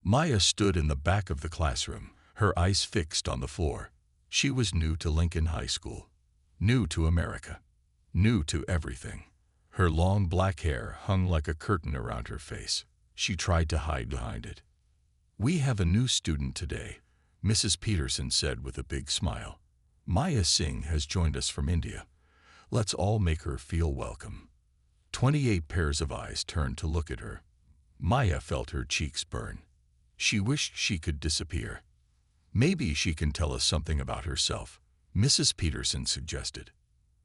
Maya stood in the back of the classroom, her eyes fixed on the floor. She was new to Lincoln High School, new to America, new to everything. Her long black hair hung like a curtain around her face. She tried to hide behind it. "We have a new student today," Mrs. Peterson said with a big smile. "Maya Singh has joined us from India. Let's all make her feel welcome." 28 pairs of eyes turned to look at her. Maya felt her cheeks burn. She wished she could disappear. "Maybe she can tell us something about herself," Mrs. Peterson suggested.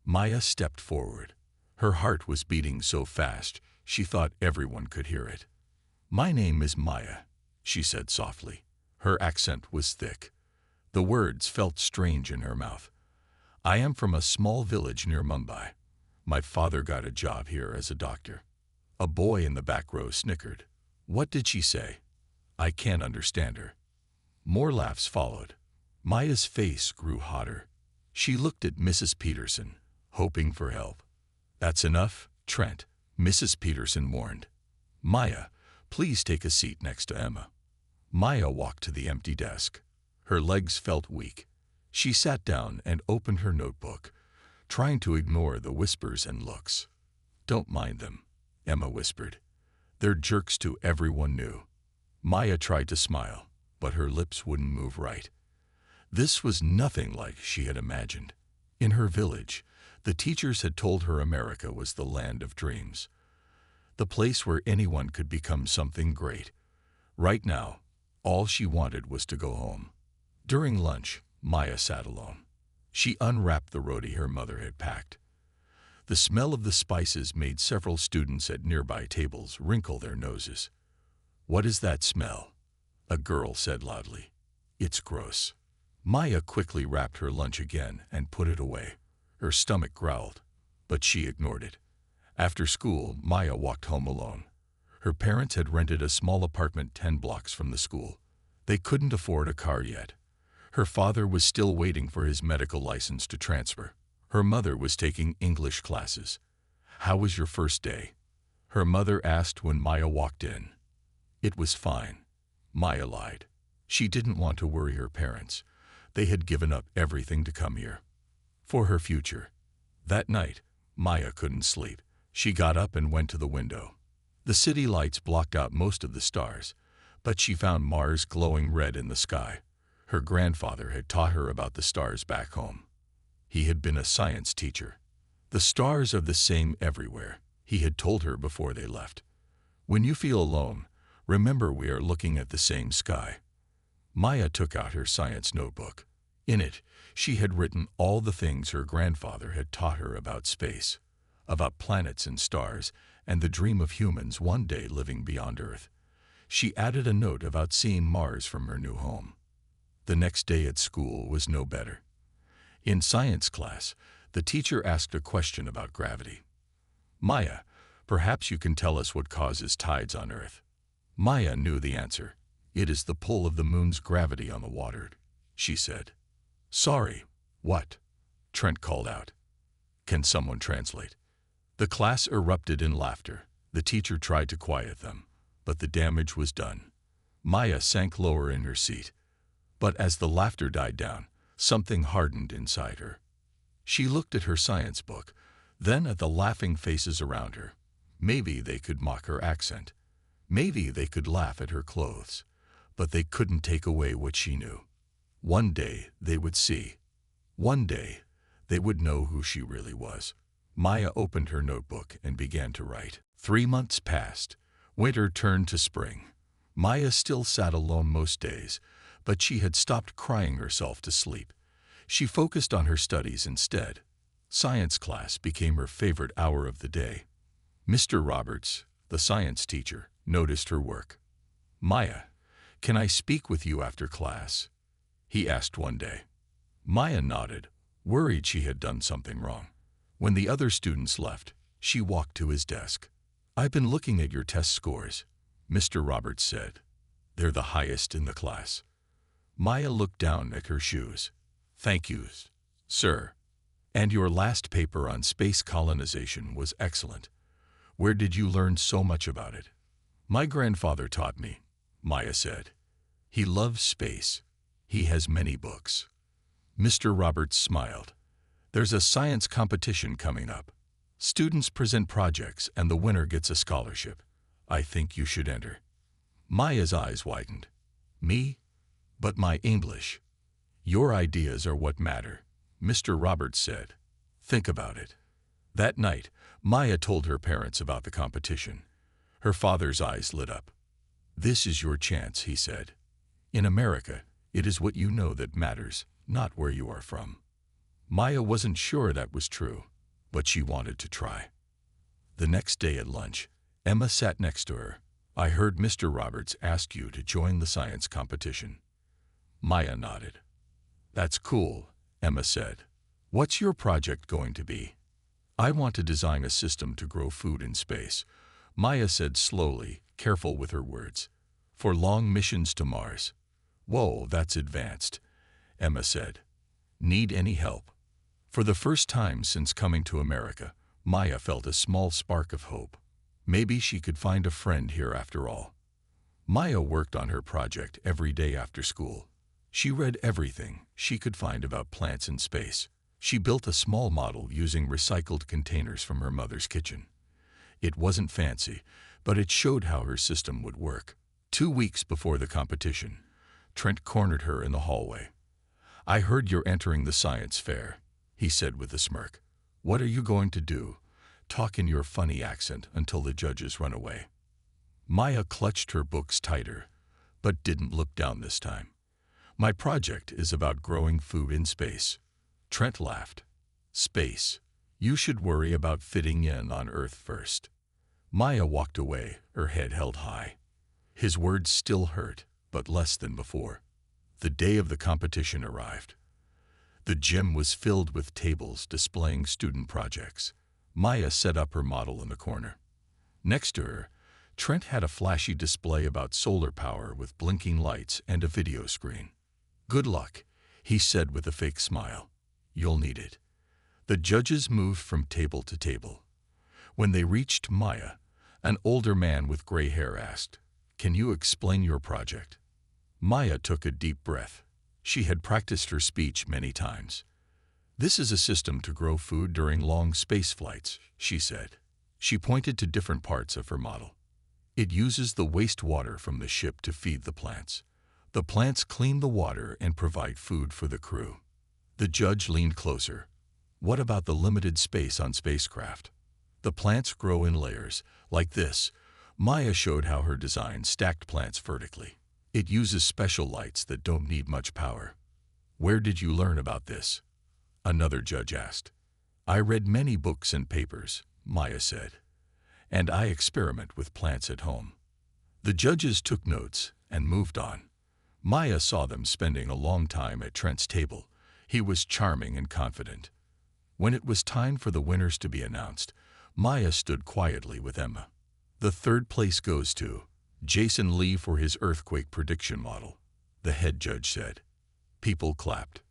Maya stepped forward. Her heart was beating so fast she thought everyone could hear it. "My name is Maya," she said softly. Her accent was thick. The words felt strange in her mouth. "I am from a small village near Mumbai. My father got a job here as a doctor." A boy in the back row snickered. "What did she say? I can't understand her." More laughs followed. Maya's face grew hotter. She looked at Mrs. Peterson, hoping for help. "That's enough, Trent," Mrs. Peterson warned. "Maya, please take a seat next to Emma." Maya walked to the empty desk. Her legs felt weak. She sat down and opened her notebook, trying to ignore the whispers and looks. "Don't mind them," Emma whispered. "They're jerks too, everyone knew." Maya tried to smile, but her lips wouldn't move right. This was nothing like she had imagined. In her village, the teachers had told her America was the land of dreams, the place where anyone could become something great. Right now, all she wanted was to go home. During lunch, Maya sat alone. She unwrapped the roti her mother had packed. The smell of the spices made several students at nearby tables wrinkle their noses. "What is that smell?" a girl said loudly. "It's gross." Maya quickly wrapped her lunch again and put it away. Her stomach growled, but she ignored it. After school, Maya walked home alone. Her parents had rented a small apartment 10 blocks from the school. They couldn't afford a car yet. Her father was still waiting for his medical license to transfer. Her mother was taking English classes. "How was your first day?" her mother asked when Maya walked in. "It was fine," Maya lied. She didn't want to worry her parents. They had given up everything to come here. For her future. That night, Maya couldn't sleep. She got up and went to the window. The city lights blocked out most of the stars, but she found Mars glowing red in the sky. Her grandfather had taught her about the stars back home. He had been a science teacher. "The stars are the same everywhere," he had told her before they left. "When you feel alone, remember we are looking at the same sky." Maya took out her science notebook. In it, she had written all the things her grandfather had taught her about space, about planets and stars, and the dream of humans one day living beyond Earth. She added a note about seeing Mars from her new home. The next day at school was no better. In science class, the teacher asked a question about gravity. "Maya, perhaps you can tell us what causes tides on Earth." Maya knew the answer. "It is the pull of the moon's gravity on the water," she said. "Sorry, what?" Trent called out. "Can someone translate?" The class erupted in laughter. The teacher tried to quiet them, but the damage was done. Maya sank lower in her seat. But as the laughter died down, something hardened inside her. She looked at her science book, then at the laughing faces around her. Maybe they could mock her accent. Maybe they could laugh at her clothes. But they couldn't take away what she knew. One day they would see. One day they would know who she really was. Maya opened her notebook and began to write. 3 months passed. Winter turned to spring. Maya still sat alone most days, but she had stopped crying herself to sleep. She focused on her studies instead. Science class became her favorite hour of the day. Mr. Roberts, the science teacher, noticed her work. "Maya, can I speak with you after class?" he asked one day. Maya nodded, worried she had done something wrong. When the other students left, she walked to his desk. "I've been looking at your test scores," Mr. Roberts said. "They're the highest in the class." Maya looked down at her shoes. "Thank you, sir. And your last paper on space colonization was excellent. Where did you learn so much about it?" "My grandfather taught me," Maya said. He loves space. He has many books. Mr. Roberts smiled. There's a science competition coming up. Students present projects and the winner gets a scholarship. I think you should enter. Maya's eyes widened. Me? But my English. Your ideas are what matter, Mr. Roberts said. Think about it. That night, Maya told her parents about the competition. Her father's eyes lit up. This is your chance, he said. In America, it is what you know that matters, not where you are from. Maya wasn't sure that was true, but she wanted to try. The next day at lunch, Emma sat next to her. I heard Mr. Roberts ask you to join the science competition. Maya nodded. That's cool, Emma said. What's your project going to be? I want to design a system to grow food in space, Maya said slowly, careful with her words. For long missions to Mars. Whoa, that's advanced, Emma said. Need any help? For the first time since coming to America, Maya felt a small spark of hope. Maybe she could find a friend here after all. Maya worked on her project every day after school. She read everything she could find about plants in space. She built a small model using recycled containers from her mother's kitchen. It wasn't fancy, but it showed how her system would work. 2 weeks before the competition, Trent cornered her in the hallway. I heard you're entering the science fair, he said with a smirk. What are you going to do? Talk in your funny accent until the judges run away. Maya clutched her books tighter, but didn't look down this time. My project is about growing food in space. Trent laughed. Space. You should worry about fitting in on Earth first. Maya walked away, her head held high. His words still hurt, but less than before. The day of the competition arrived. The gym was filled with tables displaying student projects. Maya set up her model in the corner. Next to her, Trent had a flashy display about solar power with blinking lights and a video screen. Good luck, he said with a fake smile. You'll need it. The judges moved from table to table. When they reached Maya, an older man with gray hair asked, Can you explain your project? Maya took a deep breath. She had practiced her speech many times. This is a system to grow food during long space flights, she said. She pointed to different parts of her model. It uses the wastewater from the ship to feed the plants. The plants clean the water and provide food for the crew. The judge leaned closer. What about the limited space on spacecraft? The plants grow in layers, like this. Maya showed how her design stacked plants vertically. It uses special lights that don't need much power. Where did you learn about this? Another judge asked. I read many books and papers, Maya said. And I experiment with plants at home. The judges took notes and moved on. Maya saw them spending a long time at Trent's table. He was charming and confident. When it was time for the winners to be announced, Maya stood quietly with Emma. The third place goes to Jason Lee for his earthquake prediction model, the head judge said. People clapped.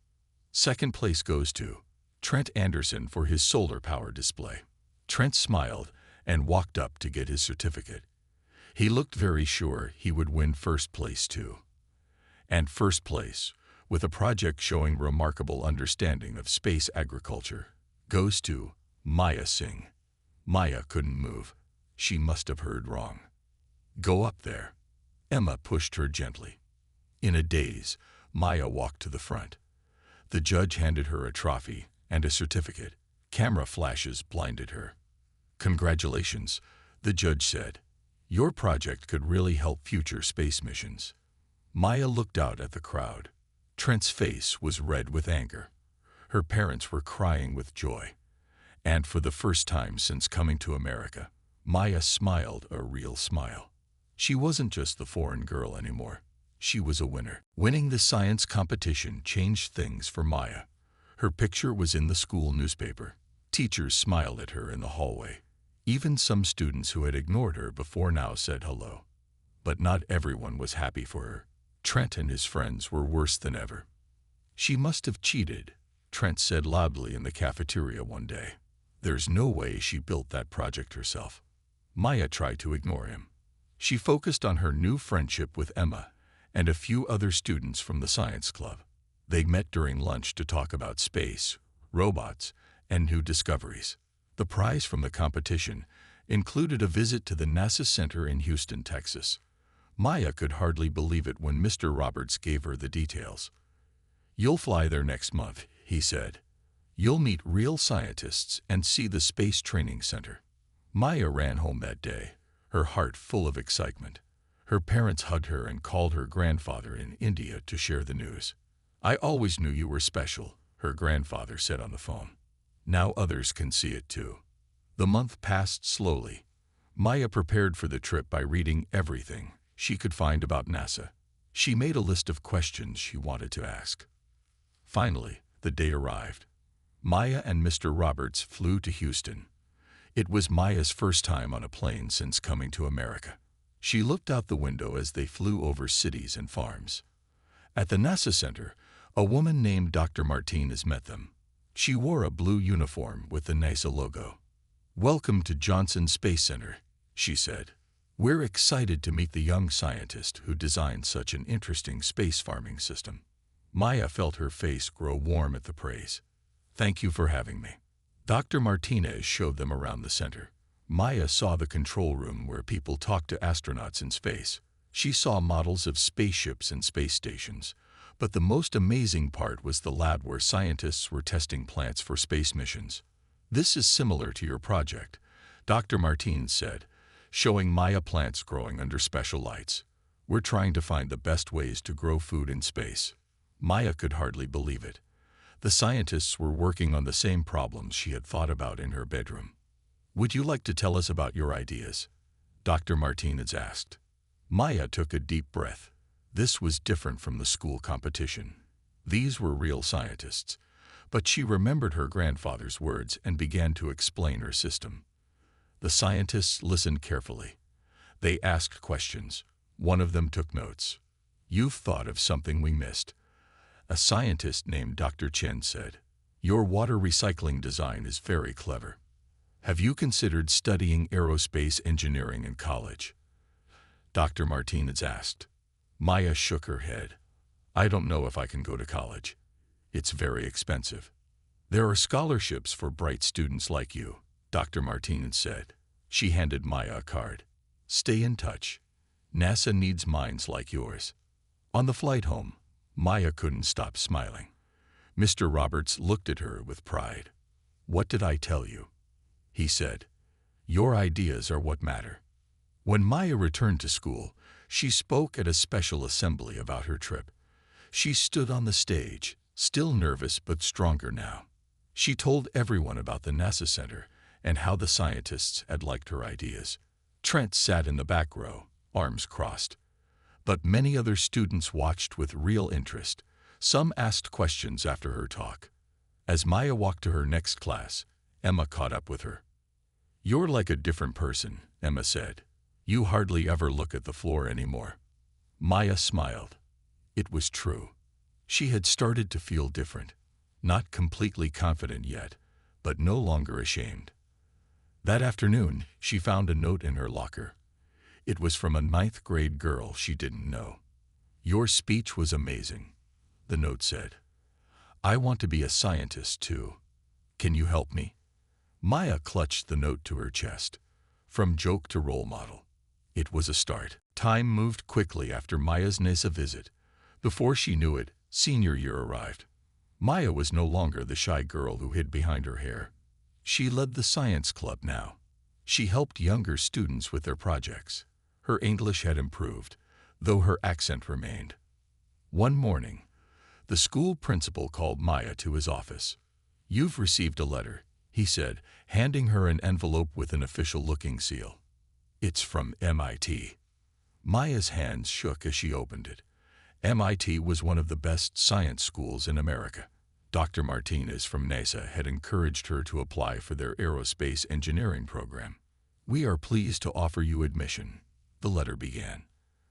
Second place goes to Trent Anderson for his solar power display. Trent smiled and walked up to get his certificate. He looked very sure he would win first place too. And first place, with a project showing remarkable understanding of space agriculture, goes to Maya Singh. Maya couldn't move. She must have heard wrong. Go up there. Emma pushed her gently. In a daze, Maya walked to the front. The judge handed her a trophy and a certificate. Camera flashes blinded her. Congratulations, the judge said. Your project could really help future space missions. Maya looked out at the crowd. Trent's face was red with anger. Her parents were crying with joy. And for the first time since coming to America, Maya smiled a real smile. She wasn't just the foreign girl anymore. She was a winner. Winning the science competition changed things for Maya. Her picture was in the school newspaper. Teachers smiled at her in the hallway. Even some students who had ignored her before now said hello. But not everyone was happy for her. Trent and his friends were worse than ever. She must have cheated, Trent said loudly in the cafeteria one day. There's no way she built that project herself. Maya tried to ignore him. She focused on her new friendship with Emma and a few other students from the science club. They met during lunch to talk about space, robots, and new discoveries. The prize from the competition included a visit to the NASA Center in Houston, Texas. Maya could hardly believe it when Mr. Roberts gave her the details. "You'll fly there next month," he said. "You'll meet real scientists and see the Space Training Center." Maya ran home that day, her heart full of excitement. Her parents hugged her and called her grandfather in India to share the news. "I always knew you were special," her grandfather said on the phone. "Now others can see it too." The month passed slowly. Maya prepared for the trip by reading everything she could find about NASA. She made a list of questions she wanted to ask. Finally, the day arrived. Maya and Mr. Roberts flew to Houston. It was Maya's first time on a plane since coming to America. She looked out the window as they flew over cities and farms. At the NASA Center, a woman named Dr. Martinez met them. She wore a blue uniform with the NASA logo. "Welcome to Johnson Space Center," she said. "We're excited to meet the young scientist who designed such an interesting space farming system." Maya felt her face grow warm at the praise. "Thank you for having me." Dr. Martinez showed them around the center. Maya saw the control room where people talk to astronauts in space. She saw models of spaceships and space stations. But the most amazing part was the lab where scientists were testing plants for space missions. "This is similar to your project," Dr. Martinez said, showing Maya plants growing under special lights. "We're trying to find the best ways to grow food in space." Maya could hardly believe it. The scientists were working on the same problems she had thought about in her bedroom. "Would you like to tell us about your ideas?" Dr. Martinez asked. Maya took a deep breath. This was different from the school competition. These were real scientists. But she remembered her grandfather's words and began to explain her system. The scientists listened carefully. They asked questions. One of them took notes. "You've thought of something we missed," a scientist named Dr. Chen said. "Your water recycling design is very clever. Have you considered studying aerospace engineering in college?" Dr. Martinez asked. Maya shook her head. "I don't know if I can go to college. It's very expensive." "There are scholarships for bright students like you," Dr. Martinez said. She handed Maya a card. "Stay in touch. NASA needs minds like yours." On the flight home, Maya couldn't stop smiling. Mr. Roberts looked at her with pride. "What did I tell you?" he said. "Your ideas are what matter." When Maya returned to school, she spoke at a special assembly about her trip. She stood on the stage, still nervous but stronger now. She told everyone about the NASA Center and how the scientists had liked her ideas. Trent sat in the back row, arms crossed. But many other students watched with real interest. Some asked questions after her talk. As Maya walked to her next class, Emma caught up with her. "You're like a different person," Emma said. "You hardly ever look at the floor anymore." Maya smiled. It was true. She had started to feel different. Not completely confident yet, but no longer ashamed. That afternoon, she found a note in her locker. It was from a 9th grade girl she didn't know. "Your speech was amazing," the note said. "I want to be a scientist too. Can you help me?" Maya clutched the note to her chest. From joke to role model. It was a start. Time moved quickly after Maya's NASA visit. Before she knew it, senior year arrived. Maya was no longer the shy girl who hid behind her hair. She led the science club now. She helped younger students with their projects. Her English had improved, though her accent remained. One morning, the school principal called Maya to his office. "You've received a letter," he said, handing her an envelope with an official-looking seal. "It's from MIT." Maya's hands shook as she opened it. MIT was one of the best science schools in America. Dr. Martinez from NASA had encouraged her to apply for their aerospace engineering program. "We are pleased to offer you admission," the letter began.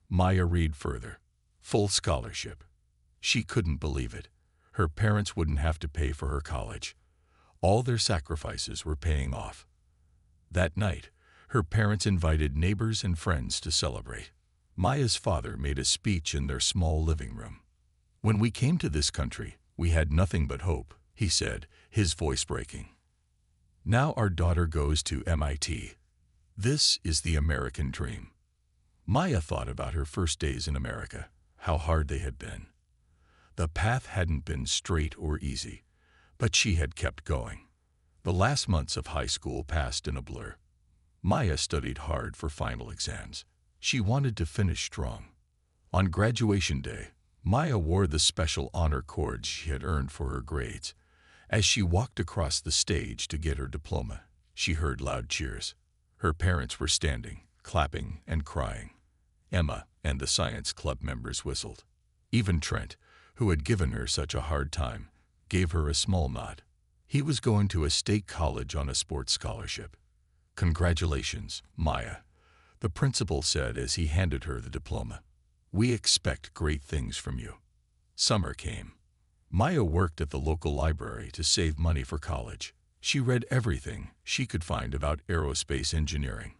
Maya read further. Full scholarship. She couldn't believe it. Her parents wouldn't have to pay for her college. All their sacrifices were paying off. That night, Her parents invited neighbors and friends to celebrate. Maya's father made a speech in their small living room. "When we came to this country, we had nothing but hope," he said, his voice breaking. "Now our daughter goes to MIT. This is the American dream." Maya thought about her first days in America, how hard they had been. The path hadn't been straight or easy, but she had kept going. The last months of high school passed in a blur. Maya studied hard for final exams. She wanted to finish strong. On graduation day, Maya wore the special honor cords she had earned for her grades. As she walked across the stage to get her diploma, she heard loud cheers. Her parents were standing, clapping and crying. Emma and the science club members whistled. Even Trent, who had given her such a hard time, gave her a small nod. He was going to a state college on a sports scholarship. "Congratulations, Maya," the principal said as he handed her the diploma. "We expect great things from you." Summer came. Maya worked at the local library to save money for college. She read everything she could find about aerospace engineering.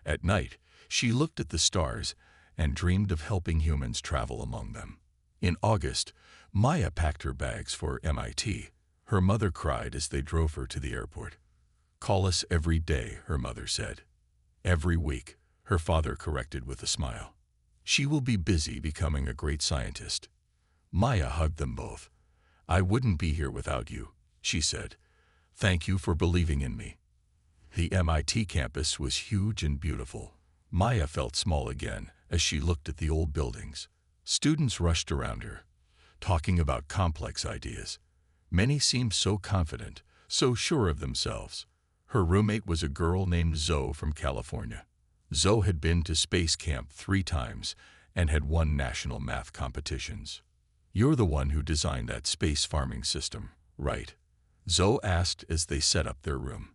At night, she looked at the stars and dreamed of helping humans travel among them. In August, Maya packed her bags for MIT. Her mother cried as they drove her to the airport. "Call us every day," her mother said. "Every week," her father corrected with a smile. "She will be busy becoming a great scientist." Maya hugged them both. "I wouldn't be here without you," she said. "Thank you for believing in me." The MIT campus was huge and beautiful. Maya felt small again as she looked at the old buildings. Students rushed around her, talking about complex ideas. Many seemed so confident, so sure of themselves. Her roommate was a girl named Zoe from California. Zoe had been to space camp 3 times and had won national math competitions. "You're the one who designed that space farming system, right?" Zoe asked as they set up their room.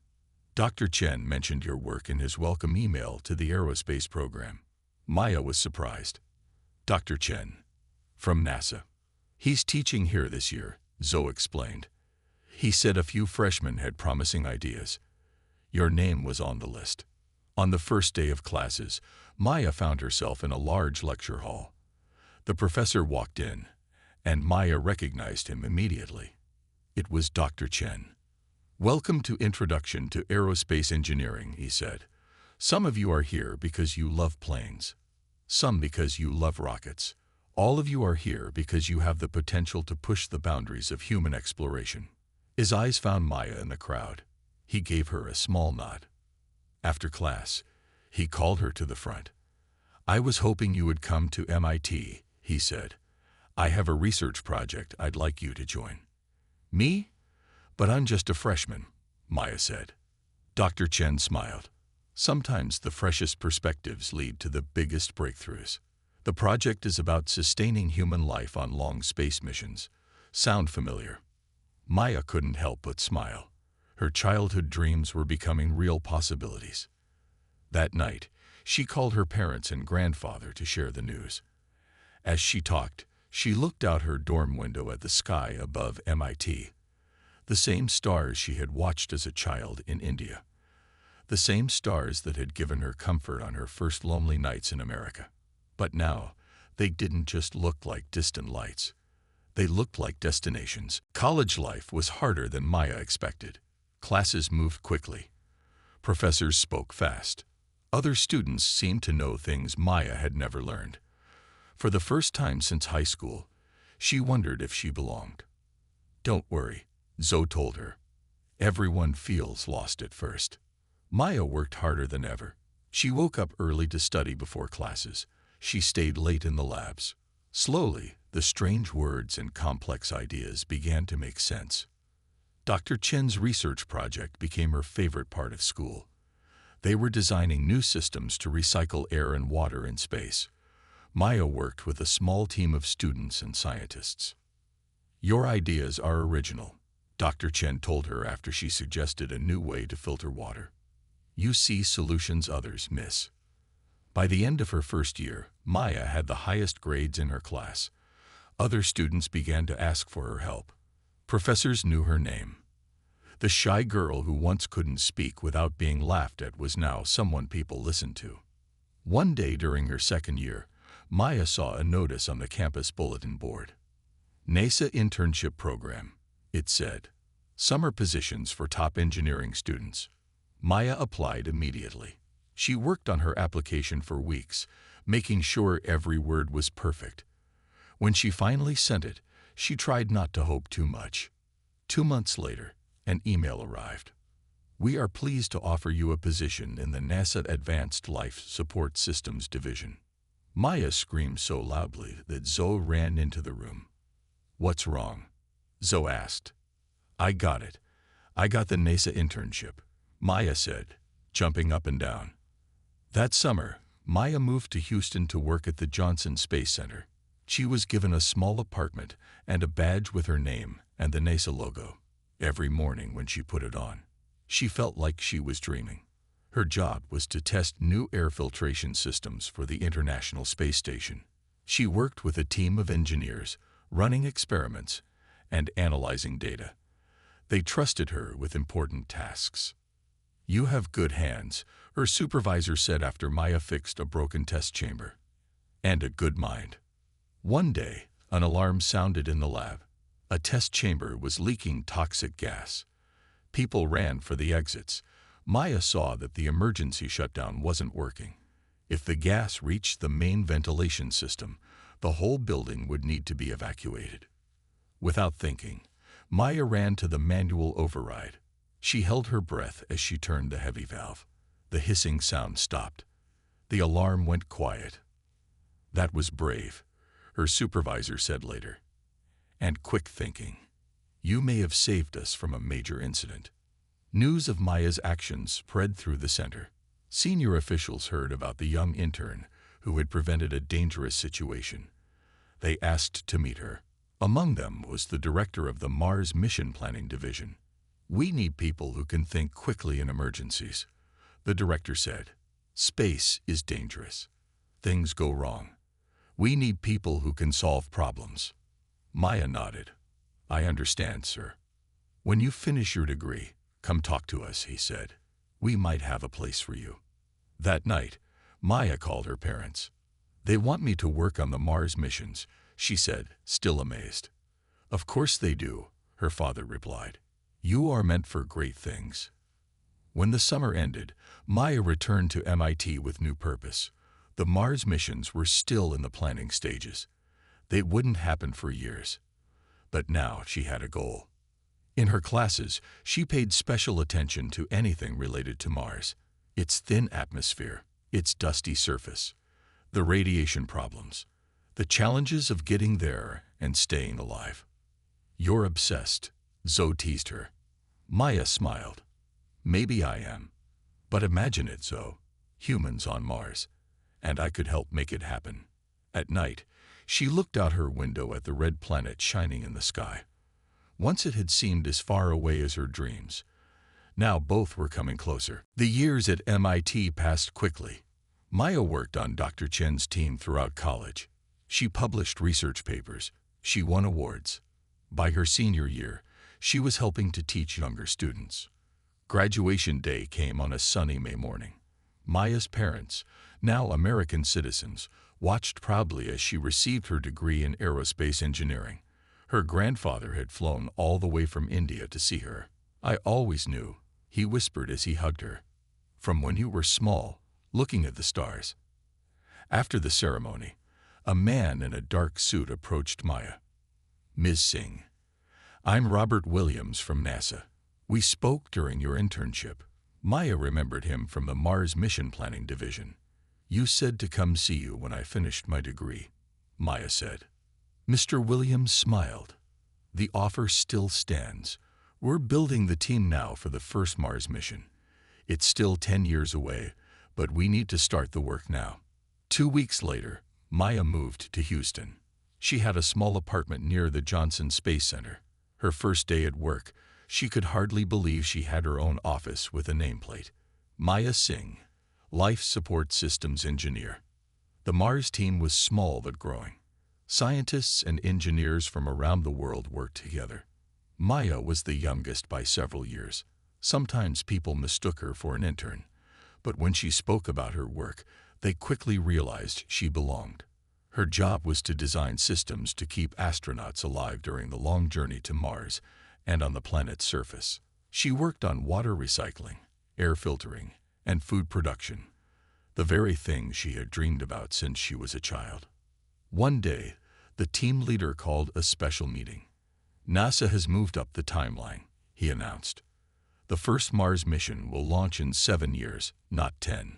"Dr. Chen mentioned your work in his welcome email to the aerospace program." Maya was surprised. "Dr. Chen, from NASA. He's teaching here this year," Zoe explained. "He said a few freshmen had promising ideas. Your name was on the list." On the first day of classes, Maya found herself in a large lecture hall. The professor walked in, and Maya recognized him immediately. It was Dr. Chen. "Welcome to Introduction to Aerospace Engineering," he said. "Some of you are here because you love planes. Some because you love rockets. All of you are here because you have the potential to push the boundaries of human exploration." His eyes found Maya in the crowd. He gave her a small nod. After class, he called her to the front. "I was hoping you would come to MIT," he said. "I have a research project I'd like you to join." "Me? But I'm just a freshman," Maya said. Dr. Chen smiled. "Sometimes the freshest perspectives lead to the biggest breakthroughs. The project is about sustaining human life on long space missions. Sound familiar?" Maya couldn't help but smile. Her childhood dreams were becoming real possibilities. That night, she called her parents and grandfather to share the news. As she talked, she looked out her dorm window at the sky above MIT. The same stars she had watched as a child in India. The same stars that had given her comfort on her first lonely nights in America. But now, they didn't just look like distant lights. They looked like destinations. College life was harder than Maya expected. Classes moved quickly. Professors spoke fast. Other students seemed to know things Maya had never learned. For the first time since high school, she wondered if she belonged. "Don't worry," Zoe told her. "Everyone feels lost at first." Maya worked harder than ever. She woke up early to study before classes. She stayed late in the labs. Slowly, the strange words and complex ideas began to make sense. Dr. Chen's research project became her favorite part of school. They were designing new systems to recycle air and water in space. Maya worked with a small team of students and scientists. "Your ideas are original," Dr. Chen told her after she suggested a new way to filter water. "You see solutions others miss." By the end of her first year, Maya had the highest grades in her class. Other students began to ask for her help. Professors knew her name. The shy girl who once couldn't speak without being laughed at was now someone people listened to. One day during her second year, Maya saw a notice on the campus bulletin board. NASA Internship Program, it said. Summer positions for top engineering students. Maya applied immediately. She worked on her application for weeks, making sure every word was perfect. When she finally sent it, she tried not to hope too much. 2 months later, an email arrived. We are pleased to offer you a position in the NASA Advanced Life Support Systems Division. Maya screamed so loudly that Zoe ran into the room. What's wrong? Zoe asked. I got it. I got the NASA internship, Maya said, jumping up and down. That summer, Maya moved to Houston to work at the Johnson Space Center. She was given a small apartment and a badge with her name and the NASA logo. Every morning when she put it on, she felt like she was dreaming. Her job was to test new air filtration systems for the International Space Station. She worked with a team of engineers, running experiments and analyzing data. They trusted her with important tasks. You have good hands, her supervisor said after Maya fixed a broken test chamber. And a good mind. One day, an alarm sounded in the lab. A test chamber was leaking toxic gas. People ran for the exits. Maya saw that the emergency shutdown wasn't working. If the gas reached the main ventilation system, the whole building would need to be evacuated. Without thinking, Maya ran to the manual override. She held her breath as she turned the heavy valve. The hissing sound stopped. The alarm went quiet. That was brave, her supervisor said later. And quick thinking. You may have saved us from a major incident. News of Maya's actions spread through the center. Senior officials heard about the young intern who had prevented a dangerous situation. They asked to meet her. Among them was the director of the Mars Mission Planning Division. We need people who can think quickly in emergencies, the director said. Space is dangerous. Things go wrong. We need people who can solve problems. Maya nodded. I understand, sir. When you finish your degree, come talk to us, he said. We might have a place for you. That night, Maya called her parents. They want me to work on the Mars missions, she said, still amazed. Of course they do, her father replied. You are meant for great things. When the summer ended, Maya returned to MIT with new purpose. The Mars missions were still in the planning stages. They wouldn't happen for years. But now she had a goal. In her classes, she paid special attention to anything related to Mars. Its thin atmosphere, its dusty surface, the radiation problems, the challenges of getting there and staying alive. You're obsessed, Zoe teased her. Maya smiled. Maybe I am. But imagine it, Zoe. Humans on Mars. And I could help make it happen. At night, she looked out her window at the red planet shining in the sky. Once it had seemed as far away as her dreams. Now both were coming closer. The years at MIT passed quickly. Maya worked on Dr. Chen's team throughout college. She published research papers. She won awards. By her senior year, she was helping to teach younger students. Graduation day came on a sunny May morning. Maya's parents, now American citizens, watched proudly as she received her degree in aerospace engineering. Her grandfather had flown all the way from India to see her. I always knew, he whispered as he hugged her. From when you were small, looking at the stars. After the ceremony, a man in a dark suit approached Maya. Ms. Singh, I'm Robert Williams from NASA. We spoke during your internship. Maya remembered him from the Mars Mission Planning Division. You said to come see you when I finished my degree, Maya said. Mr. Williams smiled. The offer still stands. We're building the team now for the first Mars mission. It's still 10 years away, but we need to start the work now. 2 weeks later, Maya moved to Houston. She had a small apartment near the Johnson Space Center. Her first day at work, she could hardly believe she had her own office with a nameplate. Maya Singh, Life Support Systems Engineer. The Mars team was small but growing. Scientists and engineers from around the world worked together. Maya was the youngest by several years. Sometimes people mistook her for an intern, but when she spoke about her work, they quickly realized she belonged. Her job was to design systems to keep astronauts alive during the long journey to Mars and on the planet's surface. She worked on water recycling, air filtering, and food production, the very thing she had dreamed about since she was a child. One day, the team leader called a special meeting. NASA has moved up the timeline, he announced. The first Mars mission will launch in 7 years, not 10.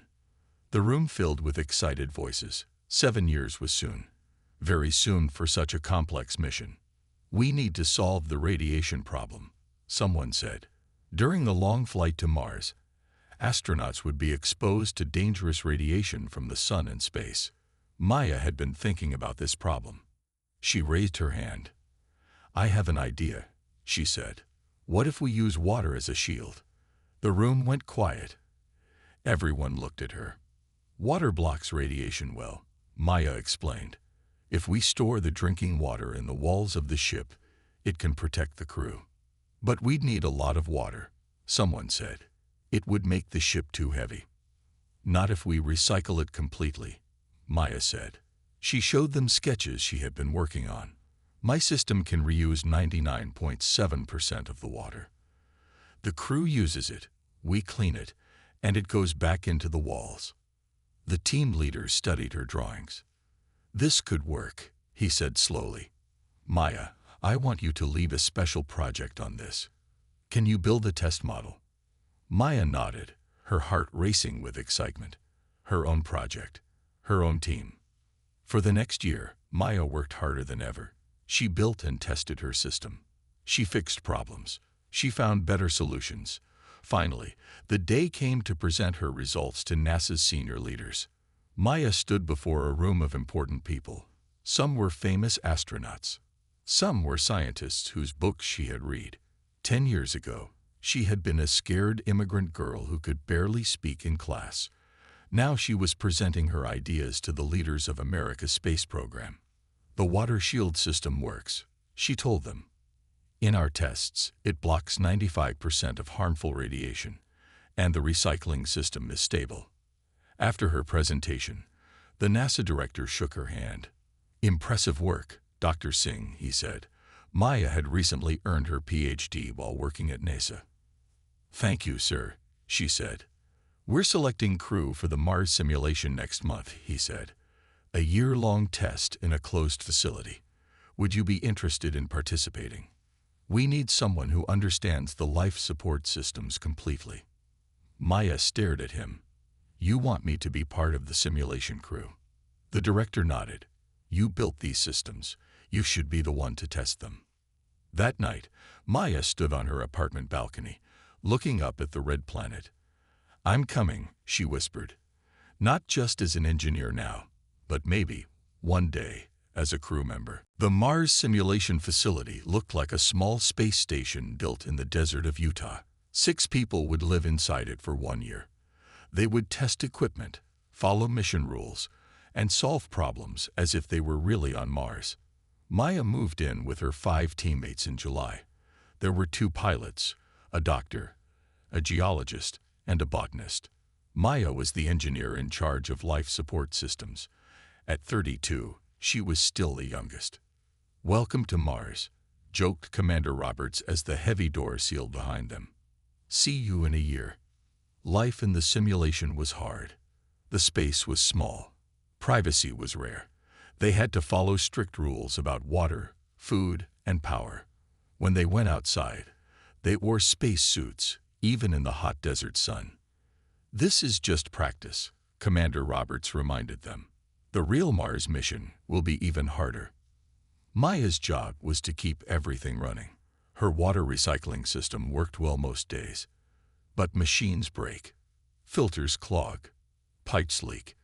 The room filled with excited voices. 7 years was soon. Very soon for such a complex mission. We need to solve the radiation problem, someone said. During the long flight to Mars, astronauts would be exposed to dangerous radiation from the sun and space. Maya had been thinking about this problem. She raised her hand. I have an idea, she said. What if we use water as a shield? The room went quiet. Everyone looked at her. Water blocks radiation well, Maya explained. If we store the drinking water in the walls of the ship, it can protect the crew. But we'd need a lot of water, someone said. It would make the ship too heavy. Not if we recycle it completely, Maya said. She showed them sketches she had been working on. My system can reuse 99.7% of the water. The crew uses it, we clean it, and it goes back into the walls. The team leader studied her drawings. This could work, he said slowly. Maya, I want you to lead a special project on this. Can you build a test model? Maya nodded, her heart racing with excitement. Her own project, her own team. For the next year, Maya worked harder than ever. She built and tested her system. She fixed problems. She found better solutions. Finally, the day came to present her results to NASA's senior leaders. Maya stood before a room of important people. Some were famous astronauts. Some were scientists whose books she had read. 10 years ago, she had been a scared immigrant girl who could barely speak in class. Now she was presenting her ideas to the leaders of America's space program. The water shield system works, she told them. In our tests, it blocks 95% of harmful radiation, and the recycling system is stable. After her presentation, the NASA director shook her hand. Impressive work, Dr. Singh, he said. Maya had recently earned her PhD while working at NASA. Thank you, sir, she said. We're selecting crew for the Mars simulation next month, he said. A year-long test in a closed facility. Would you be interested in participating? We need someone who understands the life support systems completely. Maya stared at him. You want me to be part of the simulation crew? The director nodded. You built these systems. You should be the one to test them. That night, Maya stood on her apartment balcony, looking up at the red planet. I'm coming, she whispered. Not just as an engineer now, but maybe, one day, as a crew member. The Mars simulation facility looked like a small space station built in the desert of Utah. 6 people would live inside it for 1 year. They would test equipment, follow mission rules, and solve problems as if they were really on Mars. Maya moved in with her 5 teammates in July. There were 2 pilots, a doctor, a geologist, and a botanist. Maya was the engineer in charge of life support systems. At 32, she was still the youngest. Welcome to Mars, joked Commander Roberts as the heavy door sealed behind them. See you in a year. Life in the simulation was hard. The space was small. Privacy was rare. They had to follow strict rules about water, food, and power. When they went outside, they wore space suits, even in the hot desert sun. This is just practice, Commander Roberts reminded them. The real Mars mission will be even harder. Maya's job was to keep everything running. Her water recycling system worked well most days. But machines break. Filters clog. Pipes leak.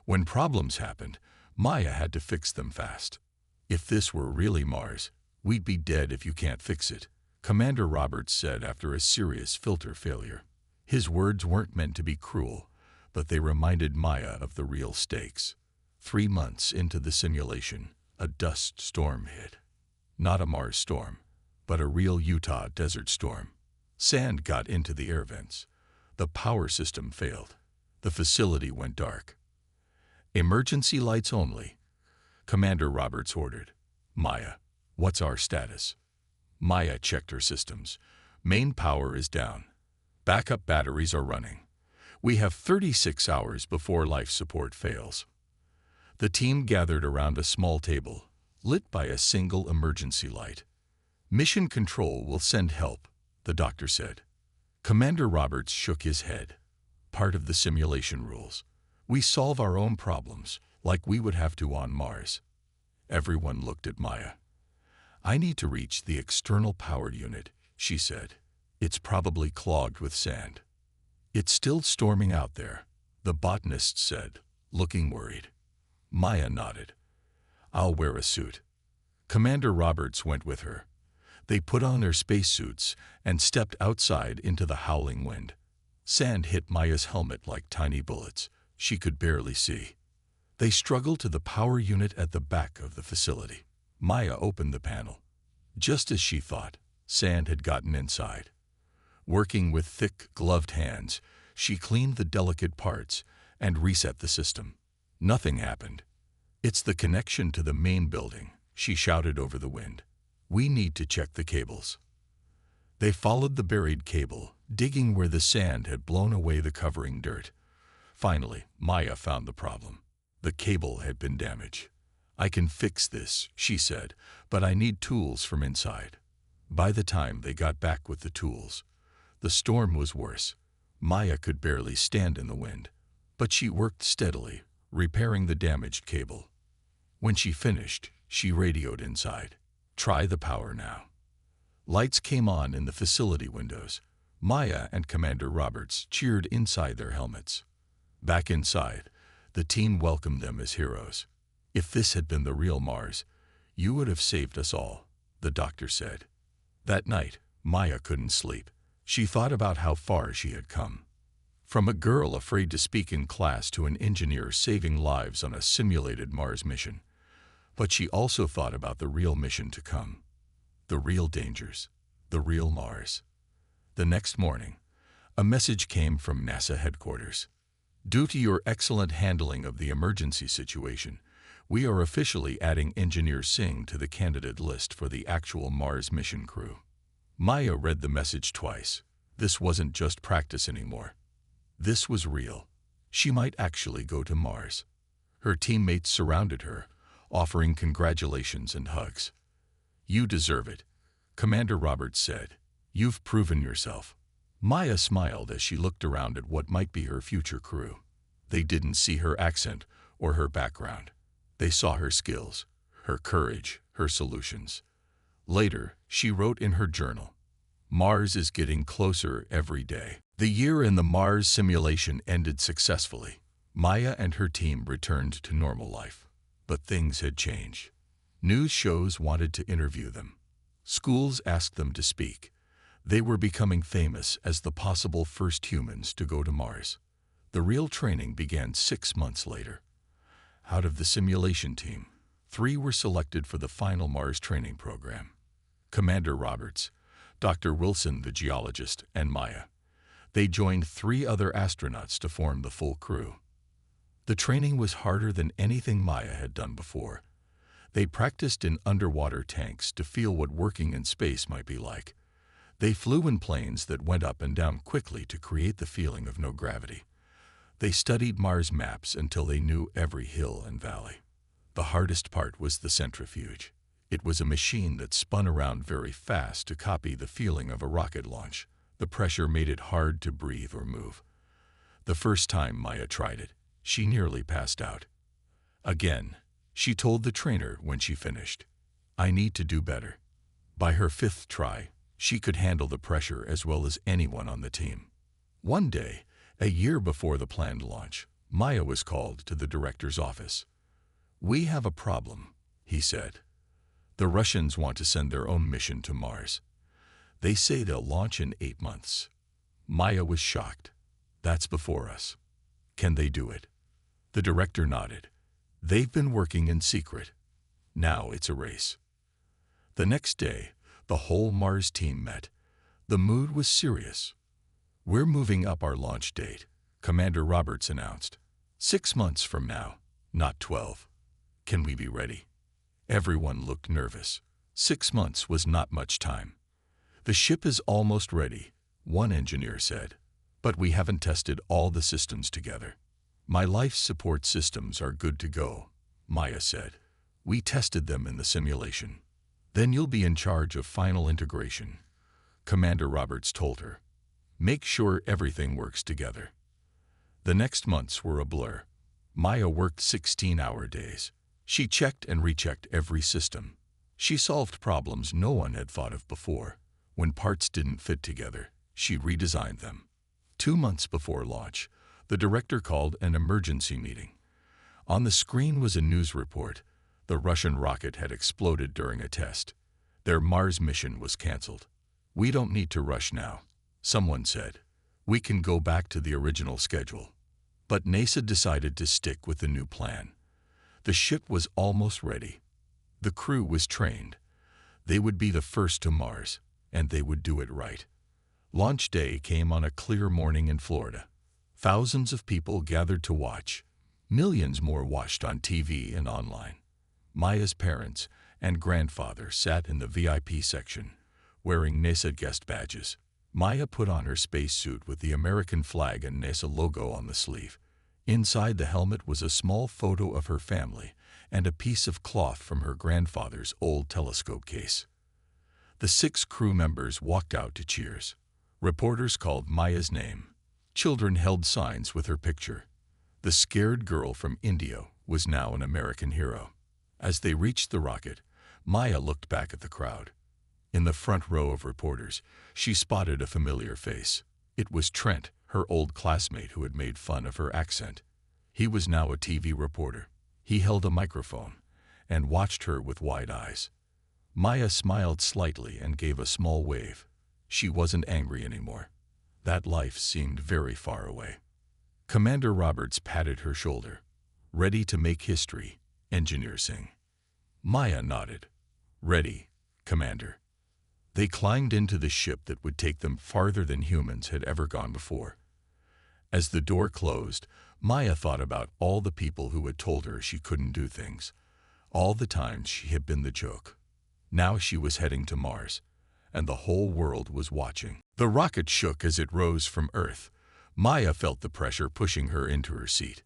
When problems happened, Maya had to fix them fast. If this were really Mars, we'd be dead if you can't fix it, Commander Roberts said after a serious filter failure. His words weren't meant to be cruel, but they reminded Maya of the real stakes. 3 months into the simulation, a dust storm hit. Not a Mars storm, but a real Utah desert storm. Sand got into the air vents. The power system failed. The facility went dark. "Emergency lights only," Commander Roberts ordered. "Maya, what's our status?" Maya checked her systems. "Main power is down. Backup batteries are running. We have 36 hours before life support fails." The team gathered around a small table, lit by a single emergency light. "Mission Control will send help," the doctor said. Commander Roberts shook his head. "Part of the simulation rules. We solve our own problems, like we would have to on Mars." Everyone looked at Maya. "I need to reach the external power unit," she said. "It's probably clogged with sand." "It's still storming out there," the botanist said, looking worried. Maya nodded. "I'll wear a suit." Commander Roberts went with her. They put on their spacesuits and stepped outside into the howling wind. Sand hit Maya's helmet like tiny bullets. She could barely see. They struggled to the power unit at the back of the facility. Maya opened the panel. Just as she thought, sand had gotten inside. Working with thick, gloved hands, she cleaned the delicate parts and reset the system. Nothing happened. "It's the connection to the main building," she shouted over the wind. "We need to check the cables." They followed the buried cable, digging where the sand had blown away the covering dirt. Finally, Maya found the problem. The cable had been damaged. "I can fix this," she said, "but I need tools from inside." By the time they got back with the tools, the storm was worse. Maya could barely stand in the wind, but she worked steadily, repairing the damaged cable. When she finished, she radioed inside. "Try the power now." Lights came on in the facility windows. Maya and Commander Roberts cheered inside their helmets. Back inside, the team welcomed them as heroes. "If this had been the real Mars, you would have saved us all," the doctor said. That night, Maya couldn't sleep. She thought about how far she had come. From a girl afraid to speak in class to an engineer saving lives on a simulated Mars mission. But she also thought about the real mission to come. The real dangers. The real Mars. The next morning, a message came from NASA headquarters. "Due to your excellent handling of the emergency situation, we are officially adding Engineer Singh to the candidate list for the actual Mars mission crew." Maya read the message twice. This wasn't just practice anymore. This was real. She might actually go to Mars. Her teammates surrounded her, offering congratulations and hugs. "You deserve it," Commander Roberts said. "You've proven yourself." Maya smiled as she looked around at what might be her future crew. They didn't see her accent or her background. They saw her skills, her courage, her solutions. Later, she wrote in her journal, "Mars is getting closer every day." The year in the Mars simulation ended successfully. Maya and her team returned to normal life. But things had changed. News shows wanted to interview them. Schools asked them to speak. They were becoming famous as the possible first humans to go to Mars. The real training began 6 months later. Out of the simulation team, 3 were selected for the final Mars training program. Commander Roberts, Dr. Wilson the geologist, and Maya. They joined 3 other astronauts to form the full crew. The training was harder than anything Maya had done before. They practiced in underwater tanks to feel what working in space might be like. They flew in planes that went up and down quickly to create the feeling of no gravity. They studied Mars maps until they knew every hill and valley. The hardest part was the centrifuge. It was a machine that spun around very fast to copy the feeling of a rocket launch. The pressure made it hard to breathe or move. The first time Maya tried it, she nearly passed out. Again, she told the trainer when she finished, "I need to do better." By her 5th try, she could handle the pressure as well as anyone on the team. One day, a year before the planned launch, Maya was called to the director's office. "We have a problem," he said. "The Russians want to send their own mission to Mars. They say they'll launch in 8 months. Maya was shocked. "That's before us. Can they do it?" The director nodded. "They've been working in secret. Now it's a race." The next day, The whole Mars team met. The mood was serious. "We're moving up our launch date," Commander Roberts announced. 6 months from now, not 12. Can we be ready?" Everyone looked nervous. 6 months was not much time. "The ship is almost ready," one engineer said. "But we haven't tested all the systems together." "My life support systems are good to go," Maya said. "We tested them in the simulation." "Then you'll be in charge of final integration," Commander Roberts told her. "Make sure everything works together." The next months were a blur. Maya worked 16-hour days. She checked and rechecked every system. She solved problems no one had thought of before. When parts didn't fit together, she redesigned them. 2 months before launch, the director called an emergency meeting. On the screen was a news report. The Russian rocket had exploded during a test. Their Mars mission was canceled. "We don't need to rush now," someone said. "We can go back to the original schedule." But NASA decided to stick with the new plan. The ship was almost ready. The crew was trained. They would be the first to Mars, and they would do it right. Launch day came on a clear morning in Florida. Thousands of people gathered to watch. Millions more watched on TV and online. Maya's parents and grandfather sat in the VIP section, wearing NASA guest badges. Maya put on her spacesuit with the American flag and NASA logo on the sleeve. Inside the helmet was a small photo of her family and a piece of cloth from her grandfather's old telescope case. The 6 crew members walked out to cheers. Reporters called Maya's name. Children held signs with her picture. The scared girl from India was now an American hero. As they reached the rocket, Maya looked back at the crowd. In the front row of reporters, she spotted a familiar face. It was Trent, her old classmate who had made fun of her accent. He was now a TV reporter. He held a microphone and watched her with wide eyes. Maya smiled slightly and gave a small wave. She wasn't angry anymore. That life seemed very far away. Commander Roberts patted her shoulder. "Ready to make history, Engineer Singh?" Maya nodded. "Ready, Commander." They climbed into the ship that would take them farther than humans had ever gone before. As the door closed, Maya thought about all the people who had told her she couldn't do things. All the times she had been the joke. Now she was heading to Mars, and the whole world was watching. The rocket shook as it rose from Earth. Maya felt the pressure pushing her into her seat.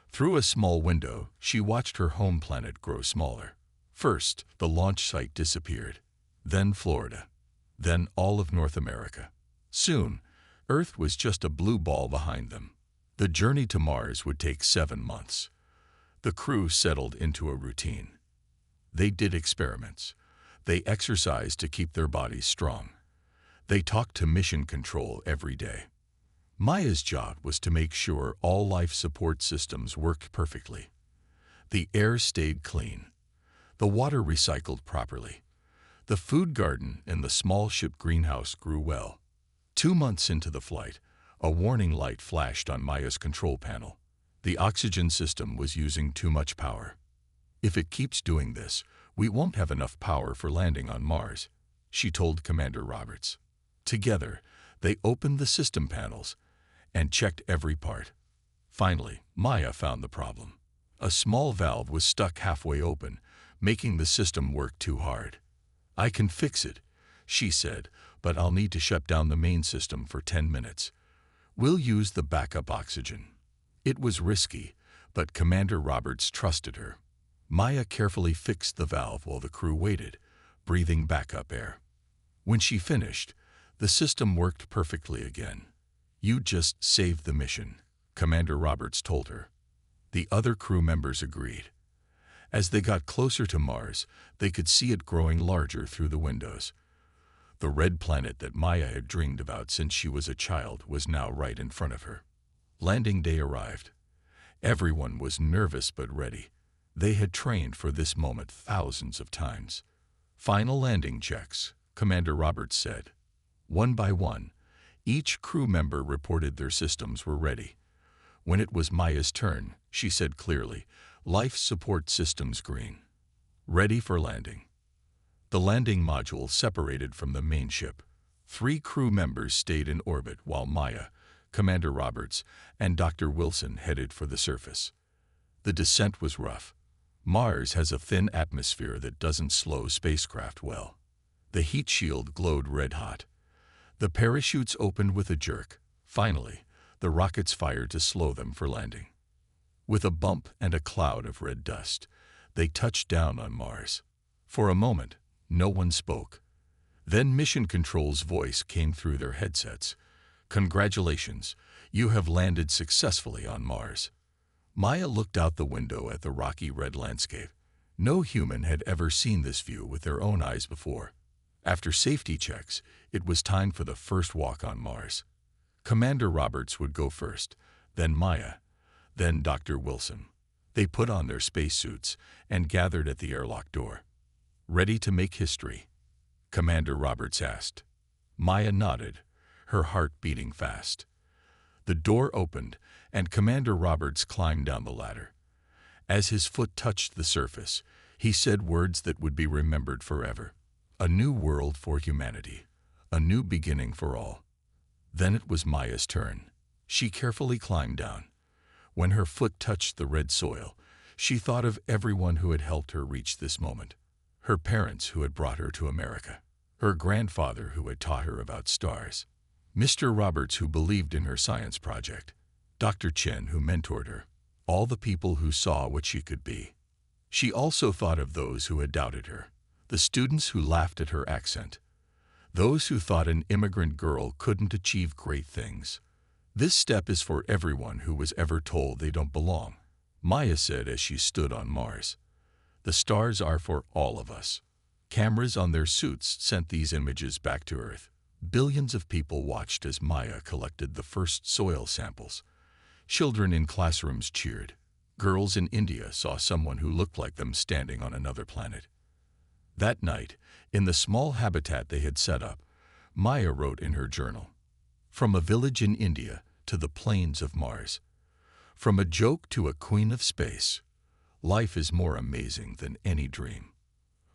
Through a small window, she watched her home planet grow smaller. First, the launch site disappeared. Then Florida. Then all of North America. Soon, Earth was just a blue ball behind them. The journey to Mars would take 7 months. The crew settled into a routine. They did experiments. They exercised to keep their bodies strong. They talked to mission control every day. Maya's job was to make sure all life support systems worked perfectly. The air stayed clean. The water recycled properly. The food garden in the small ship greenhouse grew well. 2 months into the flight, a warning light flashed on Maya's control panel. The oxygen system was using too much power. "If it keeps doing this, we won't have enough power for landing on Mars," she told Commander Roberts. Together, they opened the system panels and checked every part. Finally, Maya found the problem. A small valve was stuck halfway open, making the system work too hard. "I can fix it," she said, "but I'll need to shut down the main system for 10 minutes. We'll use the backup oxygen." It was risky, but Commander Roberts trusted her. Maya carefully fixed the valve while the crew waited, breathing backup air. When she finished, the system worked perfectly again. "You just saved the mission," Commander Roberts told her. The other crew members agreed. As they got closer to Mars, they could see it growing larger through the windows. The red planet that Maya had dreamed about since she was a child was now right in front of her. Landing day arrived. Everyone was nervous but ready. They had trained for this moment thousands of times. "Final landing checks," Commander Roberts said. One by one, each crew member reported their systems were ready. When it was Maya's turn, she said clearly, "Life support systems green. Ready for landing." The landing module separated from the main ship. 3 crew members stayed in orbit while Maya, Commander Roberts, and Dr. Wilson headed for the surface. The descent was rough. Mars has a thin atmosphere that doesn't slow spacecraft well. The heat shield glowed red-hot. The parachutes opened with a jerk. Finally, the rockets fired to slow them for landing. With a bump and a cloud of red dust, they touched down on Mars. For a moment, no one spoke. Then Mission Control's voice came through their headsets. "Congratulations, you have landed successfully on Mars." Maya looked out the window at the rocky red landscape. No human had ever seen this view with their own eyes before. After safety checks, it was time for the first walk on Mars. Commander Roberts would go first, then Maya, then Dr. Wilson. They put on their spacesuits and gathered at the airlock door. "Ready to make history?" Commander Roberts asked. Maya nodded, her heart beating fast. The door opened, and Commander Roberts climbed down the ladder. As his foot touched the surface, he said words that would be remembered forever. A new world for humanity, a new beginning for all. Then it was Maya's turn. She carefully climbed down. When her foot touched the red soil, she thought of everyone who had helped her reach this moment. Her parents who had brought her to America. Her grandfather who had taught her about stars. Mr. Roberts who believed in her science project. Dr. Chen who mentored her. All the people who saw what she could be. She also thought of those who had doubted her. The students who laughed at her accent. Those who thought an immigrant girl couldn't achieve great things. This step is for everyone who was ever told they don't belong, Maya said as she stood on Mars. The stars are for all of us. Cameras on their suits sent these images back to Earth. Billions of people watched as Maya collected the first soil samples. Children in classrooms cheered. Girls in India saw someone who looked like them standing on another planet. That night, in the small habitat they had set up, Maya wrote in her journal, "From a village in India to the plains of Mars. From a joke to a queen of space. Life is more amazing than any dream."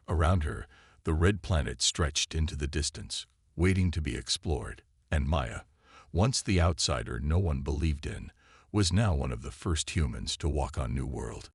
Around her, the red planet stretched into the distance, waiting to be explored, and Maya, once the outsider no one believed in, was now one of the first humans to walk on New World.